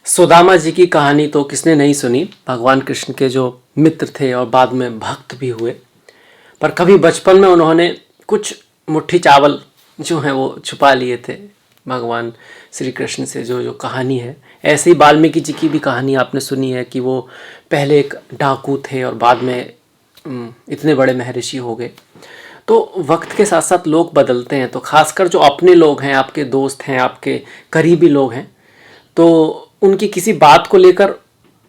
सुदामा जी की कहानी तो किसने नहीं सुनी। भगवान कृष्ण के जो मित्र थे और बाद में भक्त भी हुए, पर कभी बचपन में उन्होंने कुछ मुट्ठी चावल जो है वो छुपा लिए थे भगवान श्री कृष्ण से। जो जो कहानी है, ऐसे ही वाल्मीकि जी की भी कहानी आपने सुनी है कि वो पहले एक डाकू थे और बाद में इतने बड़े महर्षि हो गए। तो वक्त के साथ साथ लोग बदलते हैं, तो खासकर जो अपने लोग हैं, आपके दोस्त हैं, आपके करीबी लोग हैं, तो उनकी किसी बात को लेकर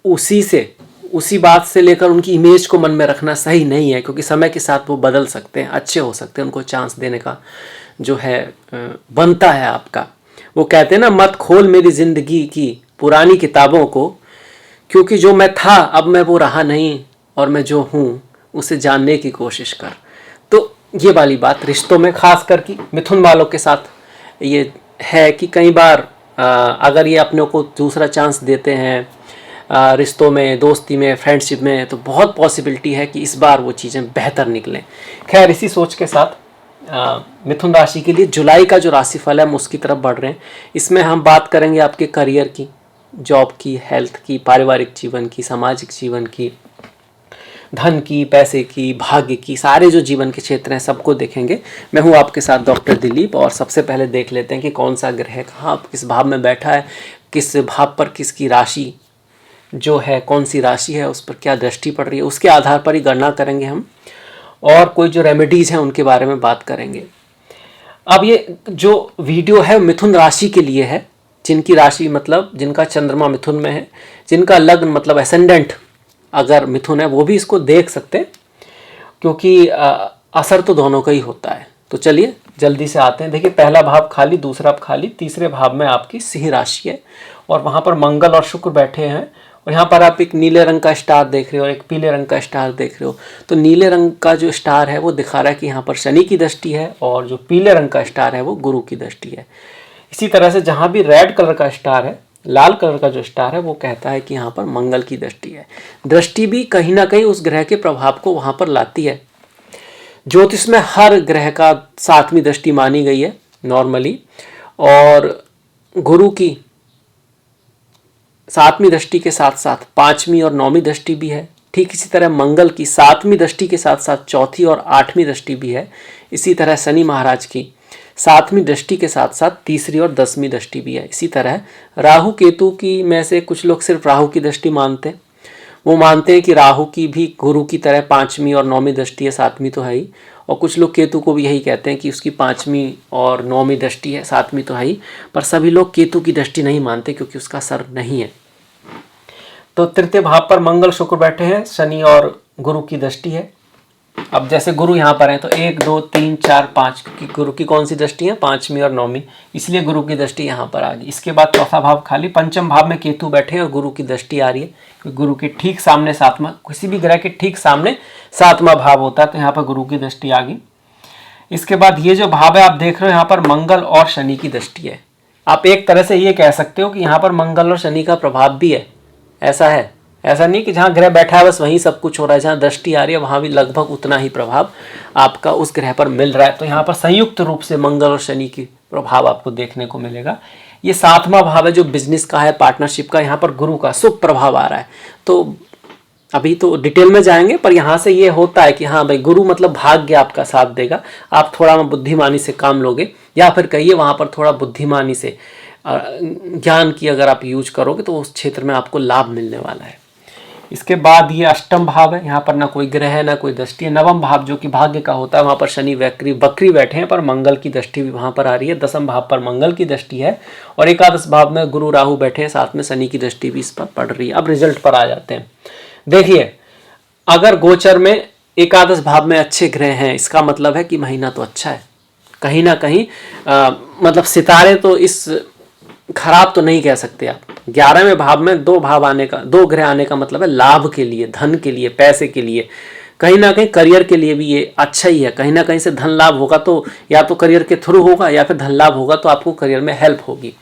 उसी बात से लेकर उनकी इमेज को मन में रखना सही नहीं है, क्योंकि समय के साथ वो बदल सकते हैं, अच्छे हो सकते हैं। उनको चांस देने का जो है बनता है आपका। वो कहते हैं ना, मत खोल मेरी ज़िंदगी की पुरानी किताबों को, क्योंकि जो मैं था अब मैं वो रहा नहीं, और मैं जो हूँ उसे जानने की कोशिश कर। तो ये वाली बात रिश्तों में खास कर की मिथुन वालों के साथ ये है कि कई बार अगर ये अपने को दूसरा चांस देते हैं रिश्तों में, दोस्ती में, फ्रेंडशिप में, तो बहुत पॉसिबिलिटी है कि इस बार वो चीज़ें बेहतर निकलें। खैर, इसी सोच के साथ मिथुन राशि के लिए जुलाई का जो राशिफल है हम उसकी तरफ बढ़ रहे हैं। इसमें हम बात करेंगे आपके करियर की, जॉब की, हेल्थ की, पारिवारिक जीवन की, सामाजिक जीवन की, धन की, पैसे की, भाग्य की, सारे जो जीवन के क्षेत्र हैं सबको देखेंगे। मैं हूँ आपके साथ डॉक्टर दिलीप, और सबसे पहले देख लेते हैं कि कौन सा ग्रह कहाँ किस भाव में बैठा है, किस भाव पर किसकी राशि जो है, कौन सी राशि है, उस पर क्या दृष्टि पड़ रही है, उसके आधार पर ही गणना करेंगे हम, और कोई जो रेमेडीज़ हैं उनके बारे में बात करेंगे। अब ये जो वीडियो है मिथुन राशि के लिए है, जिनकी राशि मतलब जिनका चंद्रमा मिथुन में है, जिनका लग्न मतलब एसेंडेंट अगर मिथुन है, वो भी इसको देख सकते हैं, क्योंकि असर तो दोनों का ही होता है। तो चलिए जल्दी से आते हैं। देखिए, पहला भाव खाली, दूसरा खाली, तीसरे भाव में आपकी सिंह राशि है, और वहाँ पर मंगल और शुक्र बैठे हैं, और यहाँ पर आप एक नीले रंग का स्टार देख रहे हो, एक पीले रंग का स्टार देख रहे हो। तो नीले रंग का जो स्टार है वो दिखा रहा है कि यहाँ पर शनि की दृष्टि है, और जो पीले रंग का स्टार है वो गुरु की दृष्टि है। इसी तरह से जहाँ भी रेड कलर का स्टार है, लाल कलर का जो स्टार है, वो कहता है कि यहाँ पर मंगल की दृष्टि है। दृष्टि भी कहीं ना कहीं उस ग्रह के प्रभाव को वहाँ पर लाती है। ज्योतिष में हर ग्रह का 7वीं दृष्टि मानी गई है नॉर्मली, और गुरु की 7वीं दृष्टि के साथ साथ 5वीं और 9वीं दृष्टि भी है। ठीक इसी तरह मंगल की 7वीं दृष्टि के साथ साथ 4थी और 8वीं दृष्टि भी है। इसी तरह शनि महाराज की 7वीं दृष्टि के साथ साथ 3री और 10वीं दृष्टि भी है। इसी तरह राहु केतु की में से कुछ लोग सिर्फ राहु की दृष्टि मानते हैं। वो मानते हैं कि राहु की भी गुरु की तरह 5वीं और 9वीं दृष्टि है, 7वीं तो है ही, और कुछ लोग केतु को भी यही कहते हैं कि उसकी 5वीं और 9वीं दृष्टि है, 7वीं तो है ही। पर सभी लोग केतु की दृष्टि नहीं मानते, क्योंकि उसका असर नहीं है। तो तृतीय भाव पर मंगल शुक्र बैठे हैं, शनि और गुरु की दृष्टि है। अब जैसे गुरु यहाँ पर है तो 1 2 3 4 5, क्योंकि गुरु की कौन सी दृष्टि है, 5वीं और 9वीं, इसलिए गुरु की दृष्टि यहाँ पर आ गई। इसके बाद चौथा भाव खाली, पंचम भाव में केतु बैठे हैं और गुरु की दृष्टि आ रही है, क्योंकि गुरु के ठीक सामने 7वां, किसी भी ग्रह के ठीक सामने 7वां भाव होता है, तो यहाँ पर गुरु की दृष्टि आ गई। इसके बाद ये जो भाव है आप देख रहे हो, यहाँ पर मंगल और शनि की दृष्टि है। आप एक तरह से ये कह सकते हो कि यहाँ पर मंगल और शनि का प्रभाव भी है। ऐसा है, ऐसा नहीं कि जहाँ ग्रह बैठा है बस वहीं सब कुछ हो रहा है, जहाँ दृष्टि आ रही है वहाँ भी लगभग उतना ही प्रभाव आपका उस ग्रह पर मिल रहा है। तो यहाँ पर संयुक्त रूप से मंगल और शनि की प्रभाव आपको देखने को मिलेगा। ये 7वां भाव है जो बिजनेस का है, पार्टनरशिप का, यहाँ पर गुरु का शुभ प्रभाव आ रहा है। तो अभी तो डिटेल में जाएंगे, पर यहाँ से ये होता है कि हाँ भाई, गुरु मतलब भाग्य आपका साथ देगा। आप थोड़ा बुद्धिमानी से काम लोगे, या फिर कहिए वहाँ पर थोड़ा बुद्धिमानी से ज्ञान की अगर आप यूज करोगे तो उस क्षेत्र में आपको लाभ मिलने वाला है। इसके बाद ये अष्टम भाव है, यहाँ पर ना कोई ग्रह है ना कोई दृष्टि है। नवम भाव जो कि भाग्य का होता है, वहाँ पर शनि वक्री बैठे हैं, पर मंगल की दृष्टि भी वहाँ पर आ रही है। 10वें भाव पर मंगल की दृष्टि है, और एकादश भाव में गुरु राहु बैठे हैं, साथ में शनि की दृष्टि भी इस पर पड़ रही है। अब रिजल्ट पर आ जाते हैं। देखिए, अगर गोचर में एकादश भाव में अच्छे ग्रह हैं, इसका मतलब है कि महीना तो अच्छा है। कहीं ना कहीं मतलब सितारे तो इस खराब तो नहीं कह सकते आप। 11वें भाव में 2 ग्रह आने का मतलब है लाभ के लिए, धन के लिए, पैसे के लिए, कहीं ना कहीं करियर के लिए भी ये अच्छा ही है। कहीं ना कहीं से धन लाभ होगा तो या तो करियर के थ्रू होगा, या फिर धन लाभ होगा तो आपको करियर में हेल्प होगी।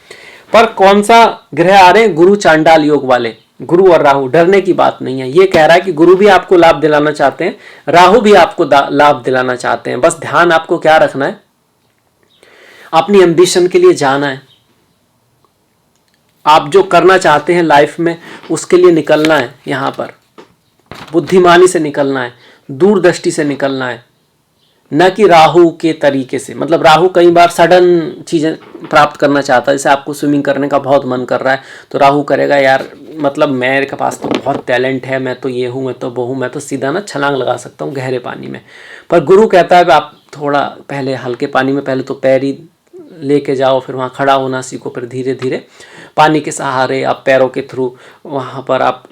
पर कौन सा ग्रह आ रहे हैं, गुरु चांडाल योग वाले, गुरु और राहु। डरने की बात नहीं है। ये कह रहा है कि गुरु भी आपको लाभ दिलाना चाहते हैं, राहु भी आपको लाभ दिलाना चाहते हैं। बस ध्यान आपको क्या रखना है, अपनी एम्बिशन के लिए जाना है, आप जो करना चाहते हैं लाइफ में उसके लिए निकलना है, यहाँ पर बुद्धिमानी से निकलना है, दूरदृष्टि से निकलना है, न कि राहु के तरीके से। मतलब राहु कई बार सडन चीज़ें प्राप्त करना चाहता है, जैसे आपको स्विमिंग करने का बहुत मन कर रहा है तो राहु करेगा यार मतलब मेरे के पास तो बहुत टैलेंट है, मैं तो ये हूँ, मैं तो वो हूँ, मैं तो सीधा ना छलांग लगा सकता हूँ गहरे पानी में। पर गुरु कहता है आप थोड़ा पहले हल्के पानी में पहले तो पैर ही लेके जाओ, फिर वहाँ खड़ा होना सीखो, फिर धीरे धीरे पानी के सहारे आप पैरों के थ्रू वहाँ पर आप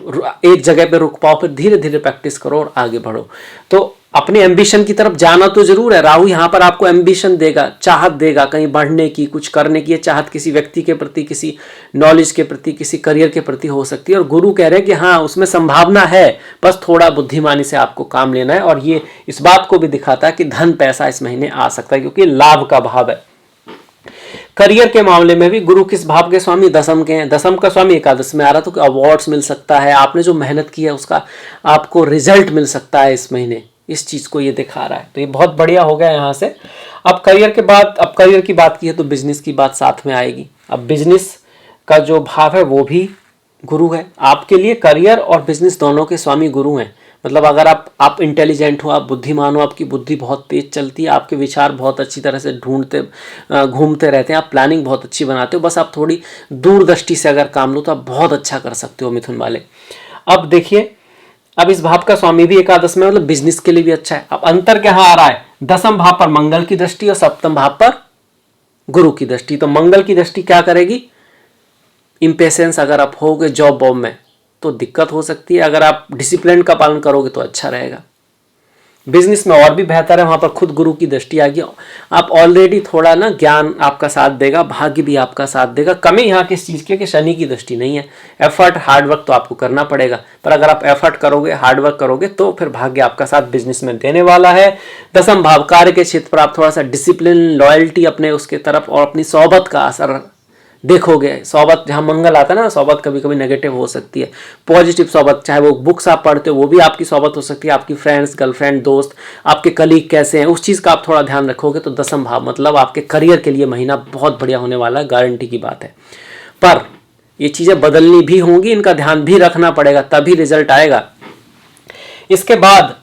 एक जगह पे रुक पाओ, फिर धीरे धीरे प्रैक्टिस करो और आगे बढ़ो। तो अपने एम्बिशन की तरफ जाना तो जरूर है। राहु यहाँ पर आपको एम्बिशन देगा, चाहत देगा कहीं बढ़ने की, कुछ करने की। ये चाहत किसी व्यक्ति के प्रति, किसी नॉलेज के प्रति, किसी करियर के प्रति हो सकती है। और गुरु कह रहे हैं कि हाँ उसमें संभावना है, बस थोड़ा बुद्धिमानी से आपको काम लेना है। और ये इस बात को भी दिखाता है कि धन पैसा इस महीने आ सकता है, क्योंकि लाभ का भाव है। करियर के मामले में भी गुरु किस भाव के स्वामी? दसम के हैं। दसम का स्वामी एकादश में आ रहा, तो अवार्ड्स मिल सकता है, आपने जो मेहनत की है उसका आपको रिजल्ट मिल सकता है इस महीने, इस चीज को ये दिखा रहा है। तो ये बहुत बढ़िया हो गया यहाँ से। अब करियर के बाद, अब करियर की बात की है तो बिजनेस की बात साथ में आएगी। अब बिजनेस का जो भाव है वो भी गुरु है आपके लिए। करियर और बिजनेस दोनों के स्वामी गुरु हैं। मतलब अगर आप इंटेलिजेंट हो, आप बुद्धिमान हो, आपकी बुद्धि बहुत तेज चलती है, आपके विचार बहुत अच्छी तरह से घूमते रहते हैं, आप प्लानिंग बहुत अच्छी बनाते हो, बस आप थोड़ी दूरदृष्टि से अगर काम लो तो आप बहुत अच्छा कर सकते हो मिथुन वाले। अब देखिए, अब इस भाव का स्वामी भी एकादश में, मतलब बिजनेस के लिए भी अच्छा है। अब अंतर क्या आ रहा है? दसम भाव पर मंगल की दृष्टि और सप्तम भाव पर गुरु की दृष्टि। तो मंगल की दृष्टि क्या करेगी? इम्पेशेंस अगर आप होगे जॉब वॉब में तो दिक्कत हो सकती है, अगर आप डिसिप्लिन का पालन करोगे तो अच्छा रहेगा। बिजनेस में और भी बेहतर है, वहां पर खुद गुरु की दृष्टि आ गई। आप ऑलरेडी थोड़ा ना ज्ञान आपका साथ देगा, भाग्य भी आपका साथ देगा। कमी यहाँ किस चीज़ की है कि शनि की दृष्टि नहीं है। एफर्ट हार्डवर्क तो आपको करना पड़ेगा, पर अगर आप एफर्ट करोगे, हार्डवर्क करोगे तो फिर भाग्य आपका साथ बिजनेस में देने वाला है। दसम भाव कार्य के क्षेत्र पर आप थोड़ा सा डिसिप्लिन, लॉयल्टी अपने उसके तरफ और अपनी सोहबत का असर देखोगे। सोहबत जहाँ मंगल आता है ना, सोहबत कभी कभी नेगेटिव हो सकती है। पॉजिटिव सोहबत, चाहे वो बुक्स आप पढ़ते हो वो भी आपकी सोहबत हो सकती है, आपकी फ्रेंड्स, गर्लफ्रेंड, दोस्त, आपके कलीग कैसे हैं उस चीज़ का आप थोड़ा ध्यान रखोगे। तो दसम भाव मतलब आपके करियर के लिए महीना बहुत बढ़िया होने वाला है, गारंटी की बात है। पर ये चीज़ें बदलनी भी होंगी, इनका ध्यान भी रखना पड़ेगा, तभी रिजल्ट आएगा। इसके बाद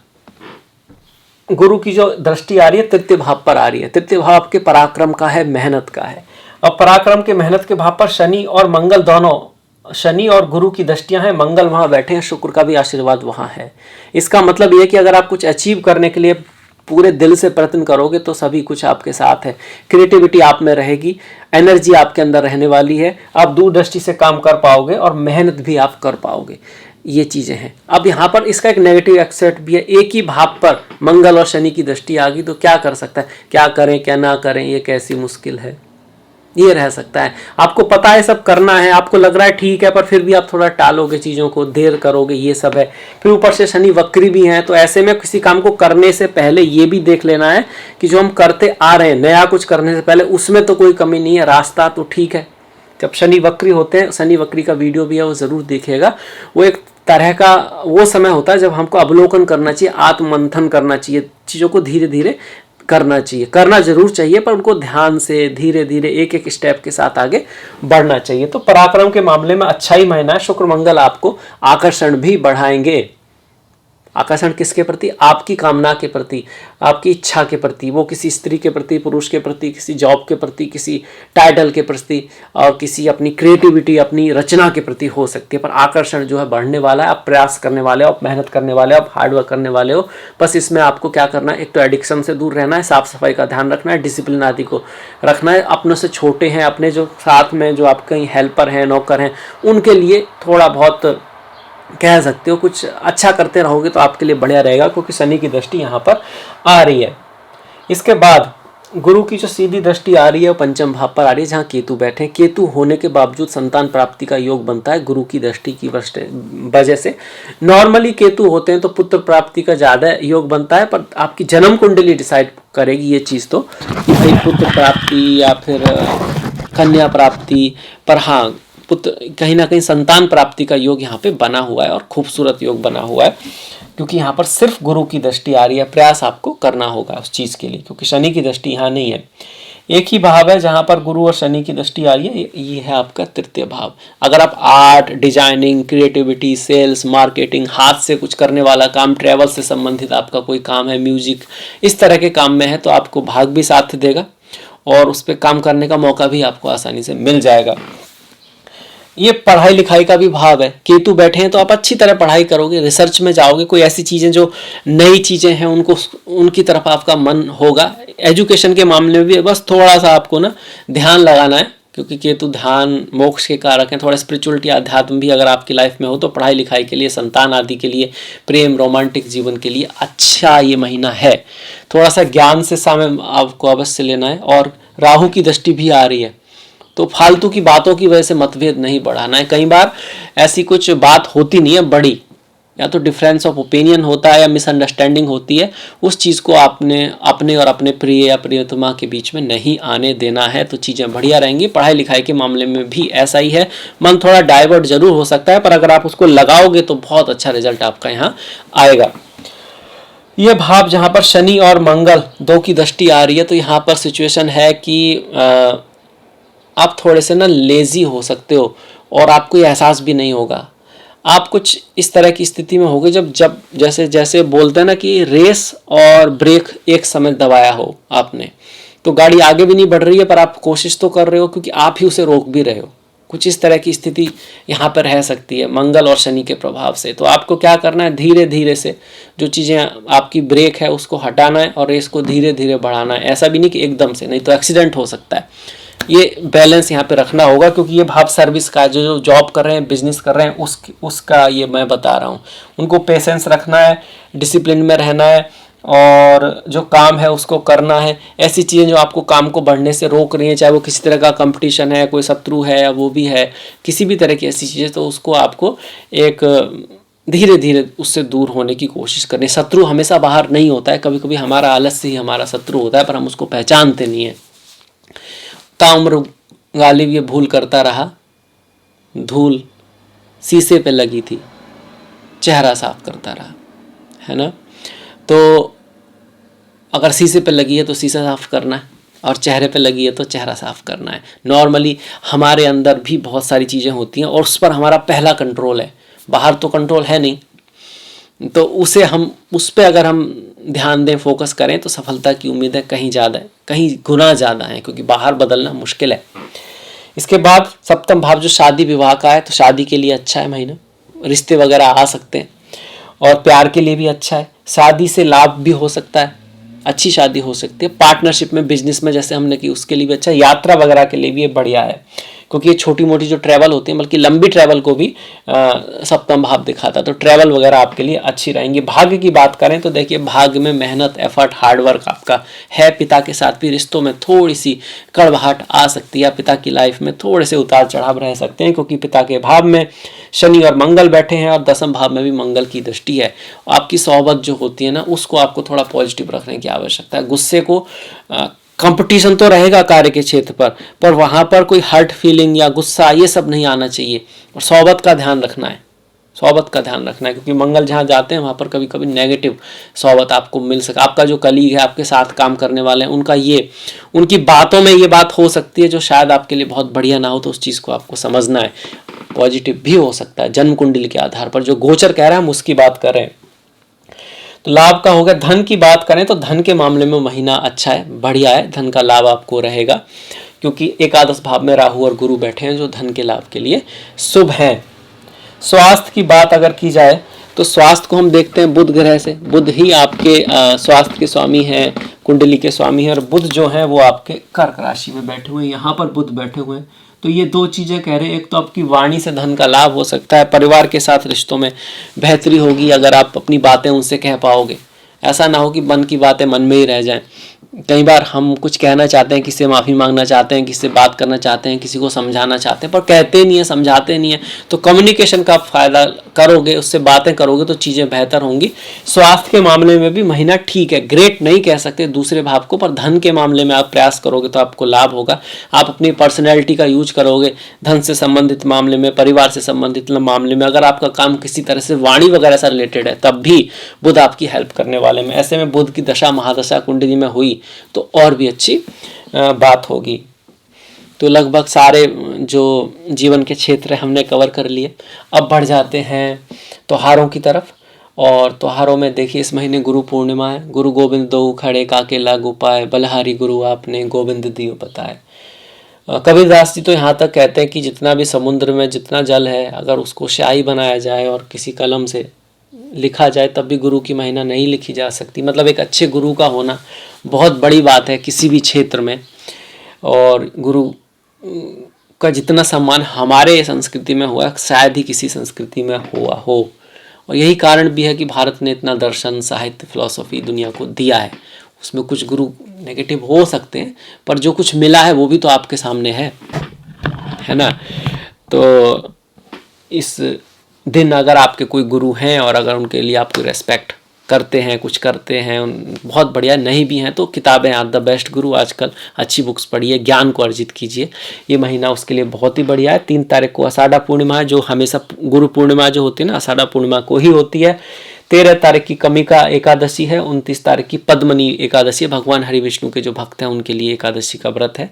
गुरु की जो दृष्टि आ रही है तृतीय भाव पर आ रही है। तृतीय भाव आपके पराक्रम का है, मेहनत का है। अब पराक्रम के, मेहनत के भाव पर शनि और मंगल दोनों, शनि और गुरु की दृष्टियां हैं। मंगल वहां बैठे हैं, शुक्र का भी आशीर्वाद वहां है। इसका मतलब यह कि अगर आप कुछ अचीव करने के लिए पूरे दिल से प्रयत्न करोगे तो सभी कुछ आपके साथ है। क्रिएटिविटी आप में रहेगी, एनर्जी आपके अंदर रहने वाली है, आप दूरदृष्टि से काम कर पाओगे और मेहनत भी आप कर पाओगे। ये चीज़ें हैं। अब यहाँ पर इसका एक नेगेटिव एक्सेप्ट भी है। एक ही भाव पर मंगल और शनि की दृष्टि आ गई तो क्या कर सकता है, क्या करें क्या ना करें, ये कैसी मुश्किल है, ये रह सकता है। आपको पता है सब करना है, आपको लग रहा है ठीक है, पर फिर भी आप थोड़ा टालोगे चीज़ों को, देर करोगे, ये सब है। फिर ऊपर से शनि वक्री भी हैं, तो ऐसे में किसी काम को करने से पहले ये भी देख लेना है कि जो हम करते आ रहे हैं नया कुछ करने से पहले उसमें तो कोई कमी नहीं है, रास्ता तो ठीक है। जब शनि वक्री होते हैं, शनि वक्री का वीडियो भी है वो ज़रूर देखिएगा। वो एक तरह का वो समय होता है जब हमको अवलोकन करना चाहिए, आत्ममंथन करना चाहिए, चीज़ों को धीरे धीरे करना चाहिए, करना जरूर चाहिए, पर उनको ध्यान से धीरे धीरे एक एक स्टेप के साथ आगे बढ़ना चाहिए। तो पराक्रम के मामले में अच्छा ही महीना है। शुक्र मंगल आपको आकर्षण भी बढ़ाएंगे। आकर्षण किसके प्रति? आपकी कामना के प्रति, आपकी इच्छा के प्रति, वो किसी स्त्री के प्रति, पुरुष के प्रति, किसी जॉब के प्रति, किसी टाइटल के प्रति और किसी अपनी क्रिएटिविटी, अपनी रचना के प्रति हो सकती है। पर आकर्षण जो है बढ़ने वाला है। आप प्रयास करने वाले हो, आप मेहनत करने वाले हो, आप हार्डवर्क करने वाले हो। बस इसमें आपको क्या करना है, एक तो एडिक्शन से दूर रहना है, साफ सफाई का ध्यान रखना है, डिसिप्लिन आदि को रखना है। अपनों से छोटे हैं, अपने जो साथ में जो आपके हेल्पर हैं, नौकर हैं, उनके लिए थोड़ा बहुत कह सकते हो कुछ अच्छा करते रहोगे तो आपके लिए बढ़िया रहेगा, क्योंकि शनि की दृष्टि यहाँ पर आ रही है। इसके बाद गुरु की जो सीधी दृष्टि आ रही है वो पंचम भाव पर आ रही है, जहाँ केतु बैठे हैं। केतु होने के बावजूद संतान प्राप्ति का योग बनता है गुरु की दृष्टि की वजह से। नॉर्मली केतु होते हैं तो पुत्र प्राप्ति का ज़्यादा योग बनता है, पर आपकी जन्म कुंडली डिसाइड करेगी ये चीज़ तो, कि भाई पुत्र प्राप्ति या फिर कन्या प्राप्ति। पर हाँ, पुत्र कहीं ना कहीं संतान प्राप्ति का योग यहाँ पे बना हुआ है और खूबसूरत योग बना हुआ है, क्योंकि यहाँ पर सिर्फ गुरु की दृष्टि आ रही है। प्रयास आपको करना होगा उस चीज़ के लिए, क्योंकि शनि की दृष्टि यहाँ नहीं है। एक ही भाव है जहां पर गुरु और शनि की दृष्टि आ रही है, ये है आपका तृतीय भाव। अगर आप art, designing, creativity, sales, marketing, हाथ से कुछ करने वाला काम, ट्रैवल से संबंधित आपका कोई काम है, म्यूजिक, इस तरह के काम में है तो आपको भाग भी साथ देगा और उस पर काम करने का मौका भी आपको आसानी से मिल जाएगा। ये पढ़ाई लिखाई का भी भाव है, केतु बैठे हैं तो आप अच्छी तरह पढ़ाई करोगे, रिसर्च में जाओगे, कोई ऐसी चीज़ें जो नई चीज़ें हैं उनको उनकी तरफ आपका मन होगा। एजुकेशन के मामले में भी बस थोड़ा सा आपको ना ध्यान लगाना है, क्योंकि केतु ध्यान मोक्ष के कारक हैं। थोड़ा स्पिरिचुअलिटी, अध्यात्म भी अगर आपकी लाइफ में हो तो पढ़ाई लिखाई के लिए, संतान आदि के लिए, प्रेम, रोमांटिक जीवन के लिए अच्छा ये महीना है। थोड़ा सा ज्ञान से समय आपको अवश्य लेना है। और राहु की दृष्टि भी आ रही है तो फालतू की बातों की वजह से मतभेद नहीं बढ़ाना है। कई बार ऐसी कुछ बात होती नहीं है बड़ी, या तो डिफरेंस ऑफ ओपिनियन होता है या मिसअंडरस्टैंडिंग होती है, उस चीज़ को आपने अपने और अपने प्रिय या प्रियतमा के बीच में नहीं आने देना है, तो चीज़ें बढ़िया रहेंगी। पढ़ाई लिखाई के मामले में भी ऐसा ही है, मन थोड़ा डाइवर्ट जरूर हो सकता है पर अगर आप उसको लगाओगे तो बहुत अच्छा रिजल्ट आपका यहाँ आएगा। ये भाव जहाँ पर शनि और मंगल दो की दृष्टि आ रही है तो यहाँ पर सिचुएशन है कि आप थोड़े से ना लेजी हो सकते हो और आपको ये एहसास भी नहीं होगा। आप कुछ इस तरह की स्थिति में होगे जब जब जैसे जैसे बोलते हैं ना कि रेस और ब्रेक एक समय दबाया हो आपने, तो गाड़ी आगे भी नहीं बढ़ रही है पर आप कोशिश तो कर रहे हो क्योंकि आप ही उसे रोक भी रहे हो। कुछ इस तरह की स्थिति यहाँ पर रह सकती है मंगल और शनि के प्रभाव से। तो आपको क्या करना है, धीरे धीरे से जो चीज़ें आपकी ब्रेक है उसको हटाना है और रेस को धीरे धीरे बढ़ाना है। ऐसा भी नहीं कि एकदम से, नहीं तो एक्सीडेंट हो सकता है। ये बैलेंस यहाँ पे रखना होगा क्योंकि ये भाव सर्विस का, जो जॉब कर रहे हैं, बिजनेस कर रहे हैं, उसका ये मैं बता रहा हूँ। उनको पेशेंस रखना है, डिसिप्लिन में रहना है और जो काम है उसको करना है। ऐसी चीज़ें जो आपको काम को बढ़ने से रोक रही हैं, चाहे वो किसी तरह का कंपटीशन है, कोई शत्रु है या वो भी है, किसी भी तरह की ऐसी चीज़ें, तो उसको आपको एक धीरे धीरे उससे दूर होने की कोशिश करनी। शत्रु हमेशा बाहर नहीं होता है, कभी कभी हमारा आलस्य ही हमारा शत्रु होता है पर हम उसको पहचानते नहीं है। ताम्र गालिब ये भूल करता रहा, धूल शीशे पे लगी थी, चेहरा साफ करता रहा, है ना। तो अगर शीशे पे लगी है तो शीशा साफ करना है और चेहरे पे लगी है तो चेहरा साफ करना है। नॉर्मली हमारे अंदर भी बहुत सारी चीज़ें होती हैं और उस पर हमारा पहला कंट्रोल है, बाहर तो कंट्रोल है नहीं। तो उस पर अगर हम ध्यान दें, फोकस करें तो सफलता की उम्मीद है कहीं ज़्यादा है, कहीं गुना ज़्यादा है, क्योंकि बाहर बदलना मुश्किल है। इसके बाद सप्तम भाव जो शादी विवाह का है, तो शादी के लिए अच्छा है महीना, रिश्ते वगैरह आ सकते हैं और प्यार के लिए भी अच्छा है। शादी से लाभ भी हो सकता है, अच्छी शादी हो सकती है। पार्टनरशिप में, बिजनेस में जैसे हमने की उसके लिए भी अच्छा है। यात्रा वगैरह के लिए भी ये बढ़िया है क्योंकि ये छोटी मोटी जो ट्रैवल होती है, बल्कि लंबी ट्रैवल को भी सप्तम भाव दिखाता है, तो ट्रैवल वगैरह आपके लिए अच्छी रहेंगी। भाग्य की बात करें तो देखिए भाग्य में मेहनत, एफर्ट, हार्डवर्क आपका है। पिता के साथ भी रिश्तों में थोड़ी सी कड़वाहट आ सकती है, पिता की लाइफ में थोड़े से उतार चढ़ाव रह सकते हैं क्योंकि पिता के भाव में शनि और मंगल बैठे हैं और दसम भाव में भी मंगल की दृष्टि है। आपकी सोहबत जो होती है ना, उसको आपको थोड़ा पॉजिटिव रखने की आवश्यकता है। गुस्से को कंपटीशन तो रहेगा कार्य के क्षेत्र पर वहाँ पर कोई हर्ट फीलिंग या गुस्सा ये सब नहीं आना चाहिए। और सोहबत का ध्यान रखना है, सोहबत का ध्यान रखना है क्योंकि मंगल जहाँ जाते हैं वहाँ पर कभी कभी नेगेटिव सोहबत आपको मिल सके। आपका जो कलीग है, आपके साथ काम करने वाले हैं, उनकी बातों में ये बात हो सकती है जो शायद आपके लिए बहुत बढ़िया ना हो, तो उस चीज़ को आपको समझना है। पॉजिटिव भी हो सकता है जन्म कुंडली के आधार पर, जो गोचर कह रहे हैं हम उसकी बात कर रहे हैं। तो लाभ का हो गया। धन की बात करें तो धन के मामले में महीना अच्छा है, बढ़िया है, धन का लाभ आपको रहेगा क्योंकि एकादश भाव में राहु और गुरु बैठे हैं जो धन के लाभ के लिए शुभ हैं। स्वास्थ्य की बात अगर की जाए तो स्वास्थ्य को हम देखते हैं बुध ग्रह से। बुध ही आपके स्वास्थ्य के स्वामी हैं, कुंडली के स्वामी हैं, और बुध जो है वो आपके कर्क राशि में बैठे हुए हैं, यहाँ पर बुध बैठे हुए हैं। तो ये दो चीज़ें कह रहे हैं, एक तो आपकी वाणी से धन का लाभ हो सकता है, परिवार के साथ रिश्तों में बेहतरी होगी अगर आप अपनी बातें उनसे कह पाओगे। ऐसा ना हो कि मन की बातें मन में ही रह जाएं। कई बार हम कुछ कहना चाहते हैं, किसी से माफ़ी मांगना चाहते हैं, किसी से बात करना चाहते हैं, किसी को समझाना चाहते हैं, पर कहते नहीं है, समझाते नहीं है। तो कम्युनिकेशन का फ़ायदा करोगे, उससे बातें करोगे तो चीज़ें बेहतर होंगी। स्वास्थ्य के मामले में भी महीना ठीक है, ग्रेट नहीं कह सकते दूसरे भाव को, पर धन के मामले में आप प्रयास करोगे तो आपको लाभ होगा। आप अपनी पर्सनैलिटी का यूज करोगे धन से संबंधित मामले में, परिवार से संबंधित मामले में। अगर आपका काम किसी तरह से वाणी वगैरह से रिलेटेड है तब भी बुध आपकी हेल्प करने वाले में। ऐसे में बुध की दशा महादशा कुंडली में हुई तो और भी अच्छी बात होगी। तो लगभग सारे जो जीवन के क्षेत्र हमने कवर कर लिए। अब बढ़ जाते हैं त्योहारों की तरफ। और त्योहारों में देखिए इस महीने गुरु पूर्णिमा है। गुरु गोविंद दो खड़े काके लागू पाए, बलहारी गुरु आपने गोविंद दियो बताए। कबीरदास जी तो यहाँ तक कहते हैं कि जितना भी समुद्र में जितना जल है, अगर उसको स्याही बनाया जाए और किसी कलम से लिखा जाए तब भी गुरु की महिमा नहीं लिखी जा सकती। मतलब एक अच्छे गुरु का होना बहुत बड़ी बात है किसी भी क्षेत्र में। और गुरु का जितना सम्मान हमारे संस्कृति में हुआ शायद ही किसी संस्कृति में हुआ हो। और यही कारण भी है कि भारत ने इतना दर्शन, साहित्य, फिलॉसफी दुनिया को दिया है। उसमें कुछ गुरु नेगेटिव हो सकते हैं, पर जो कुछ मिला है वो भी तो आपके सामने है ना। तो इस दिन अगर आपके कोई गुरु हैं और अगर उनके लिए आप कोई रेस्पेक्ट करते हैं, कुछ करते हैं, बहुत बढ़िया। नहीं भी हैं तो किताबें आर द बेस्ट गुरु। आजकल अच्छी बुक्स पढ़िए, ज्ञान को अर्जित कीजिए। ये महीना उसके लिए बहुत ही बढ़िया है। 3 तारीख को आषाढ़ा पूर्णिमा है, जो हमेशा गुरु पूर्णिमा जो होती है ना आषाढ़ा पूर्णिमा को ही होती है। 13 तारीख की कमिका एकादशी है। 29 तारीख की पद्मनी एकादशी है। भगवान हरि विष्णु के जो भक्त हैं उनके लिए एकादशी का व्रत है।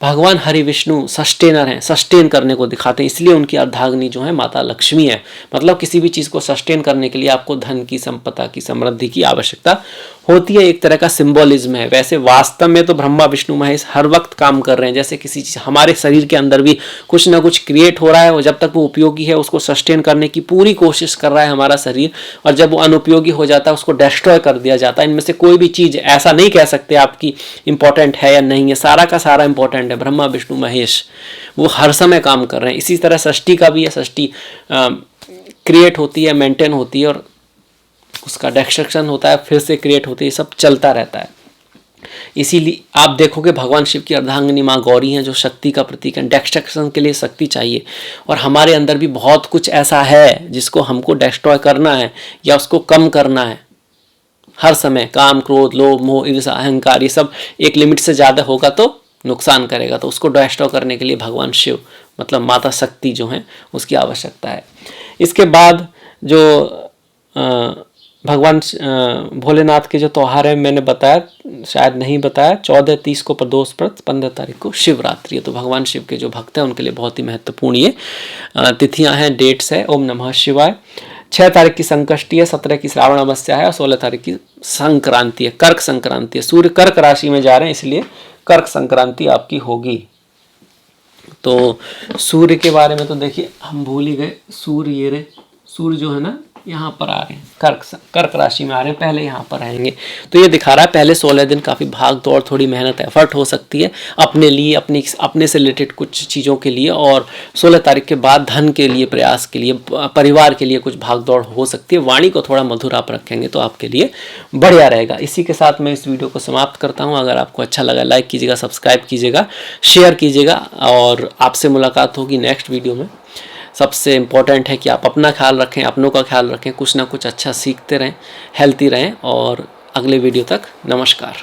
भगवान हरि विष्णु सस्टेनर हैं, सस्टेन करने को दिखाते हैं, इसलिए उनकी अर्धाग्नि जो है माता लक्ष्मी है। मतलब किसी भी चीज़ को सस्टेन करने के लिए आपको धन की, संपदा की, समृद्धि की आवश्यकता होती है। एक तरह का सिंबॉलिज्म है। वैसे वास्तव में तो ब्रह्मा विष्णु महेश हर वक्त काम कर रहे हैं। जैसे किसी चीज़ हमारे शरीर के अंदर भी कुछ ना कुछ क्रिएट हो रहा है, और जब तक वो उपयोगी है उसको सस्टेन करने की पूरी कोशिश कर रहा है हमारा शरीर। और जब वो अनुपयोगी हो जाता है उसको डिस्ट्रॉय कर दिया जाता है। इनमें से कोई भी चीज़ ऐसा नहीं कह सकते आपकी इंपॉर्टेंट है या नहीं है, सारा का सारा इंपॉर्टेंट है। ब्रह्मा विष्णु महेश वो हर समय काम कर रहे हैं। इसी तरह षष्ठी का भी है। षष्ठी क्रिएट होती है, मेंटेन होती है, और उसका डिस्ट्रक्शन होता है, फिर से क्रिएट होती है, सब चलता रहता है। इसीलिए आप देखोगे भगवान शिव की अर्धांगिनी माँ गौरी हैं, जो शक्ति का प्रतीक है। डिस्ट्रक्शन के लिए शक्ति चाहिए, और हमारे अंदर भी बहुत कुछ ऐसा है जिसको हमको डिस्ट्रॉय करना है या उसको कम करना है। हर समय काम, क्रोध, लोभ, मोह, ईर्ष्या, अहंकार, ये सब एक लिमिट से ज़्यादा होगा तो नुकसान करेगा। तो उसको डिस्ट्रॉय करने के लिए भगवान शिव मतलब माता शक्ति जो है उसकी आवश्यकता है। इसके बाद जो भगवान भोलेनाथ के जो त्यौहार है मैंने बताया, शायद नहीं बताया, 14-30 को प्रदोष व्रत, 15 तारीख को शिवरात्रि है। तो भगवान शिव के जो भक्त हैं उनके लिए बहुत ही महत्वपूर्ण ये तिथियां हैं, डेट्स है। ओम नमः शिवाय। 6 तारीख की संकष्टी है, 17 की श्रावण अमावस्या है, और 16 तारीख की संक्रांति है, कर्क संक्रांति है। सूर्य कर्क राशि में जा रहे हैं, इसलिए कर्क संक्रांति आपकी होगी। तो सूर्य के बारे में तो देखिए हम भूल ही गए। सूर्य ये रहे, सूर्य जो है ना यहाँ पर आ रहे हैं, कर्क राशि में आ रहे हैं, पहले यहाँ पर आएंगे। तो ये दिखा रहा है पहले 16 दिन काफ़ी भाग दौड़, थोड़ी मेहनत, एफर्ट हो सकती है अपने लिए, अपने से रिलेटेड कुछ चीज़ों के लिए। और 16 तारीख के बाद धन के लिए, प्रयास के लिए, परिवार के लिए कुछ भाग दौड़ हो सकती है। वाणी को थोड़ा मधुर आप रखेंगे तो आपके लिए बढ़िया रहेगा। इसी के साथ मैं इस वीडियो को समाप्त करता हूँ। अगर आपको अच्छा लगा लाइक कीजिएगा, सब्सक्राइब कीजिएगा, शेयर कीजिएगा, और आपसे मुलाकात होगी नेक्स्ट वीडियो में। सबसे इम्पोर्टेंट है कि आप अपना ख्याल रखें, अपनों का ख्याल रखें, कुछ ना कुछ अच्छा सीखते रहें, हेल्थी रहें। और अगले वीडियो तक नमस्कार।